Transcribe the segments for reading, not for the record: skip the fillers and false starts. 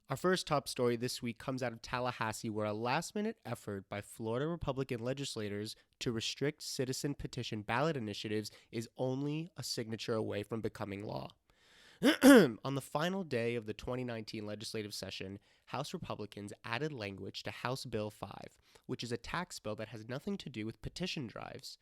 Our first top story this week comes out of Tallahassee, where a last-minute effort by Florida Republican legislators to restrict citizen petition ballot initiatives is only a signature away from becoming law. On the final day of the 2019 legislative session, House Republicans added language to House Bill 5, which is a tax bill that has nothing to do with petition drives.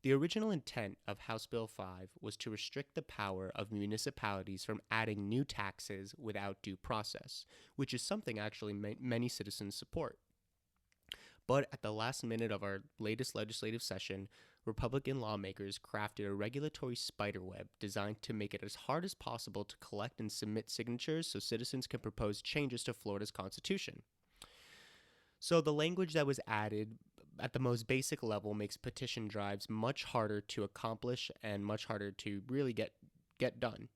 The original intent of House Bill 5 was to restrict the power of municipalities from adding new taxes without due process, which is something actually many citizens support. But at the last minute of our latest legislative session, Republican lawmakers crafted a regulatory spiderweb designed to make it as hard as possible to collect and submit signatures so citizens can propose changes to Florida's constitution. So the language that was added at the most basic level makes petition drives much harder to accomplish and much harder to really get done.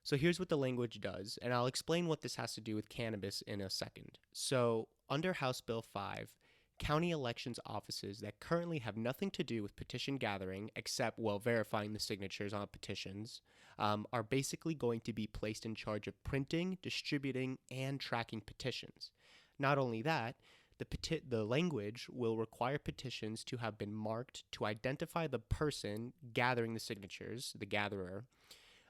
So here's what the language does, and I'll explain what this has to do with cannabis in a second. So under House Bill 5, county elections offices that currently have nothing to do with petition gathering except, verifying the signatures on petitions, are basically going to be placed in charge of printing, distributing, and tracking petitions. Not only that, the language will require petitions to have been marked to identify the person gathering the signatures, the gatherer,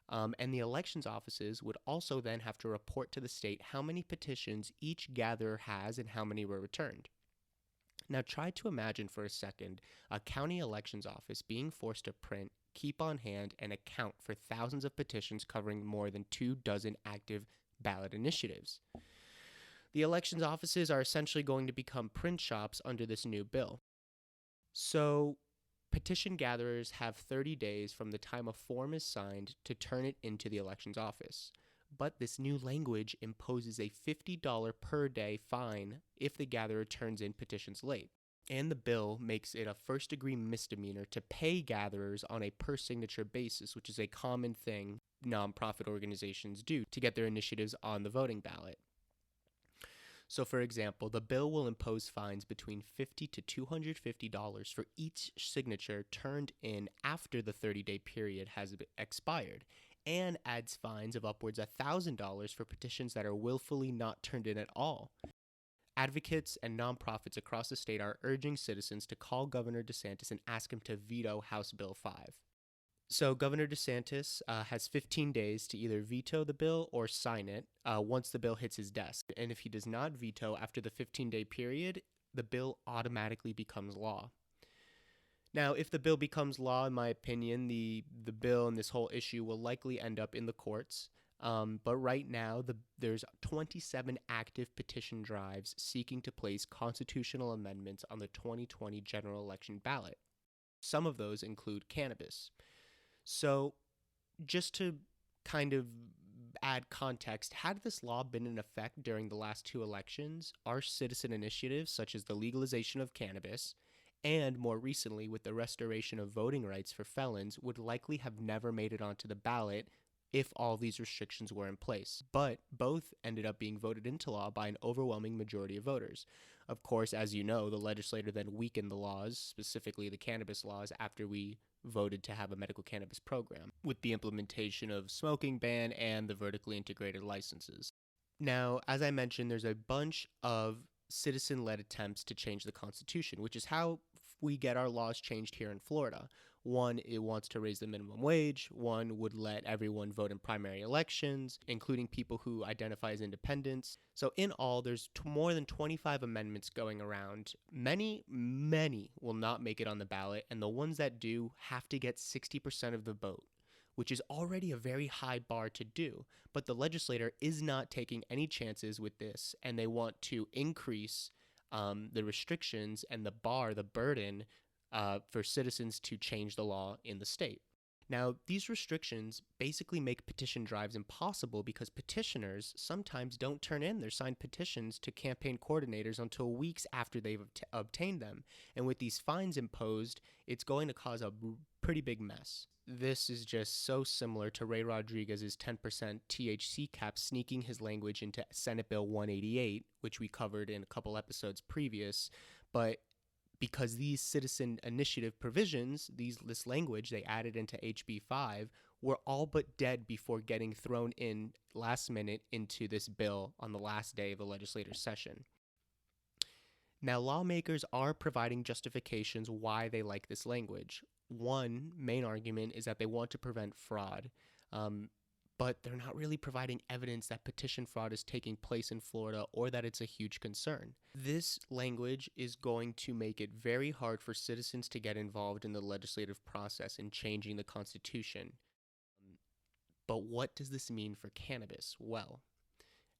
and the elections offices would also then have to report to the state how many petitions each gatherer has and how many were returned. Now try to imagine for a second a county elections office being forced to print, keep on hand, and account for thousands of petitions covering more than 24 active ballot initiatives. The elections offices are essentially going to become print shops under this new bill. So petition gatherers have 30 days from the time a form is signed to turn it into the elections office. But this new language imposes a $50 per day fine if the gatherer turns in petitions late. And the bill makes it a first-degree misdemeanor to pay gatherers on a per-signature basis, which is a common thing nonprofit organizations do to get their initiatives on the voting ballot. So, for example, the bill will impose fines between $50 to $250 for each signature turned in after the 30-day period has expired, and adds fines of upwards of $1,000 for petitions that are willfully not turned in at all. Advocates and nonprofits across the state are urging citizens to call Governor DeSantis and ask him to veto House Bill 5. So Governor DeSantis has 15 days to either veto the bill or sign it once the bill hits his desk. And if he does not veto after the 15-day period, the bill automatically becomes law. Now, if the bill becomes law, in my opinion, the bill and this whole issue will likely end up in the courts. But right now, there's 27 active petition drives seeking to place constitutional amendments on the 2020 general election ballot. Some of those include cannabis. So just to kind of add context, had this law been in effect during the last two elections, our citizen initiatives, such as the legalization of cannabis, and more recently with the restoration of voting rights for felons, would likely have never made it onto the ballot if all these restrictions were in place. But both ended up being voted into law by an overwhelming majority of voters. Of course, as you know, the legislature then weakened the laws, specifically the cannabis laws, after we voted to have a medical cannabis program, with the implementation of smoking ban and the vertically integrated licenses. Now, as I mentioned, there's a bunch of citizen-led attempts to change the Constitution, which is how we get our laws changed here in Florida. One, it wants to raise the minimum wage. One would let everyone vote in primary elections, including people who identify as independents. So in all, there's more than 25 amendments going around. Many will not make it on the ballot, and the ones that do have to get 60% of the vote, which is already a very high bar to do. But the legislator is not taking any chances with this, and they want to increase the restrictions and the burden for citizens to change the law in the state. Now, these restrictions basically make petition drives impossible because petitioners sometimes don't turn in their signed petitions to campaign coordinators until weeks after they've obtained them. And with these fines imposed, it's going to cause a pretty big mess. This is just so similar to Ray Rodriguez's 10% THC cap sneaking his language into Senate Bill 188, which we covered in a couple episodes previous, but because these citizen initiative provisions, this language they added into HB 5, were all but dead before getting thrown in last minute into this bill on the last day of the legislative session. Now, lawmakers are providing justifications why they like this language. One main argument is that they want to prevent fraud, but they're not really providing evidence that petition fraud is taking place in Florida or that it's a huge concern. This language is going to make it very hard for citizens to get involved in the legislative process in changing the Constitution. But what does this mean for cannabis? Well,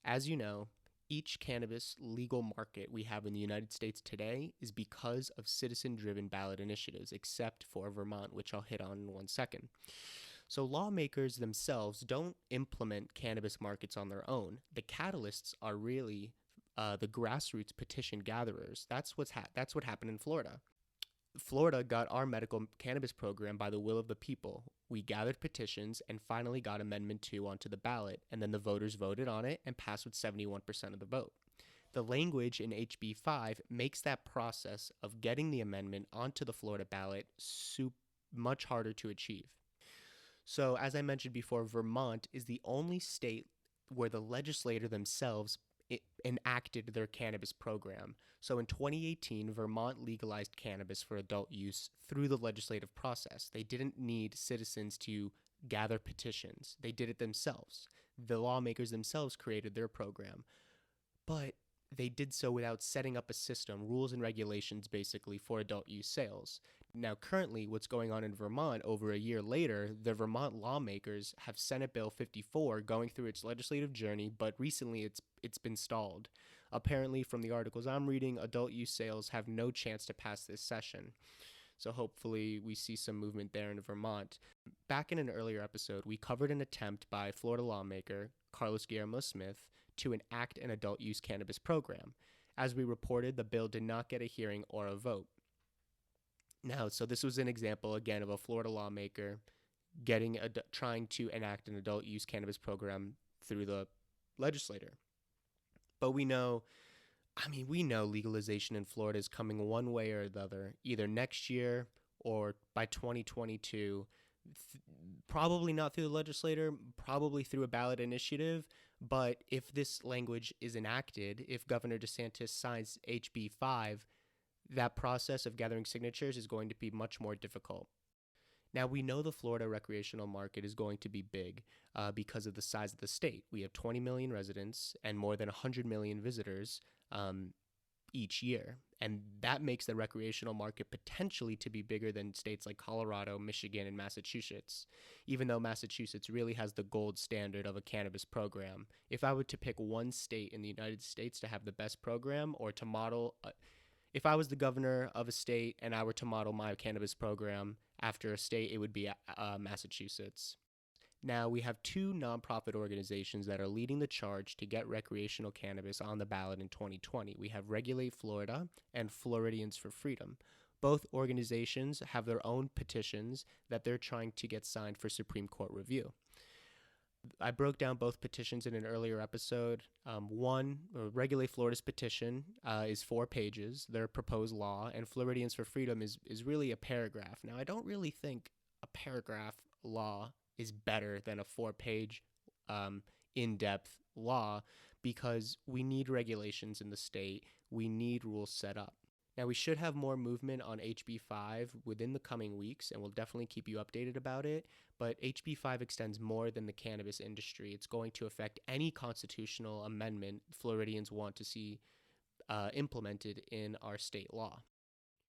as you know, each cannabis legal market we have in the United States today is because of citizen-driven ballot initiatives, except for Vermont, which I'll hit on in 1 second. So lawmakers themselves don't implement cannabis markets on their own. The catalysts are really the grassroots petition gatherers. That's what happened in Florida. Florida got our medical cannabis program by the will of the people. We gathered petitions and finally got Amendment 2 onto the ballot, and then the voters voted on it and passed with 71% of the vote. The language in HB 5 makes that process of getting the amendment onto the Florida ballot much harder to achieve. So, as I mentioned before, Vermont is the only state where the legislator themselves enacted their cannabis program. So in 2018, Vermont legalized cannabis for adult use through the legislative process. They didn't need citizens to gather petitions. They did it themselves. The lawmakers themselves created their program. But they did so without setting up a system, rules and regulations basically, for adult use sales. Now, currently, what's going on in Vermont over a year later, the Vermont lawmakers have Senate Bill 54 going through its legislative journey, but recently it's been stalled. Apparently, from the articles I'm reading, adult use sales have no chance to pass this session. So hopefully we see some movement there in Vermont. Back in an earlier episode, we covered an attempt by Florida lawmaker Carlos Guillermo Smith to enact an adult use cannabis program. As we reported, the bill did not get a hearing or a vote. Now, so this was an example, again, of a Florida lawmaker trying to enact an adult use cannabis program through the legislator. But we know legalization in Florida is coming one way or the other, either next year or by 2022. Probably not through the legislator, probably through a ballot initiative. But if this language is enacted, if Governor DeSantis signs HB 5, that process of gathering signatures is going to be much more difficult. Now, we know the Florida recreational market is going to be big because of the size of the state. We have 20 million residents and more than 100 million visitors each year. And that makes the recreational market potentially to be bigger than states like Colorado, Michigan, and Massachusetts, even though Massachusetts really has the gold standard of a cannabis program. If I were to pick one state in the United States to have the best program or to model if I was the governor of a state and I were to model my cannabis program after a state, it would be Massachusetts. Now, we have two nonprofit organizations that are leading the charge to get recreational cannabis on the ballot in 2020. We have Regulate Florida and Floridians for Freedom. Both organizations have their own petitions that they're trying to get signed for Supreme Court review. I broke down both petitions in an earlier episode. Regulate Florida's petition is 4 pages, their proposed law, and Floridians for Freedom is really a paragraph. Now, I don't really think a paragraph law is better than a 4-page in-depth law because we need regulations in the state. We need rules set up. Now, we should have more movement on HB 5 within the coming weeks, and we'll definitely keep you updated about it. But HB 5 extends more than the cannabis industry. It's going to affect any constitutional amendment Floridians want to see implemented in our state law.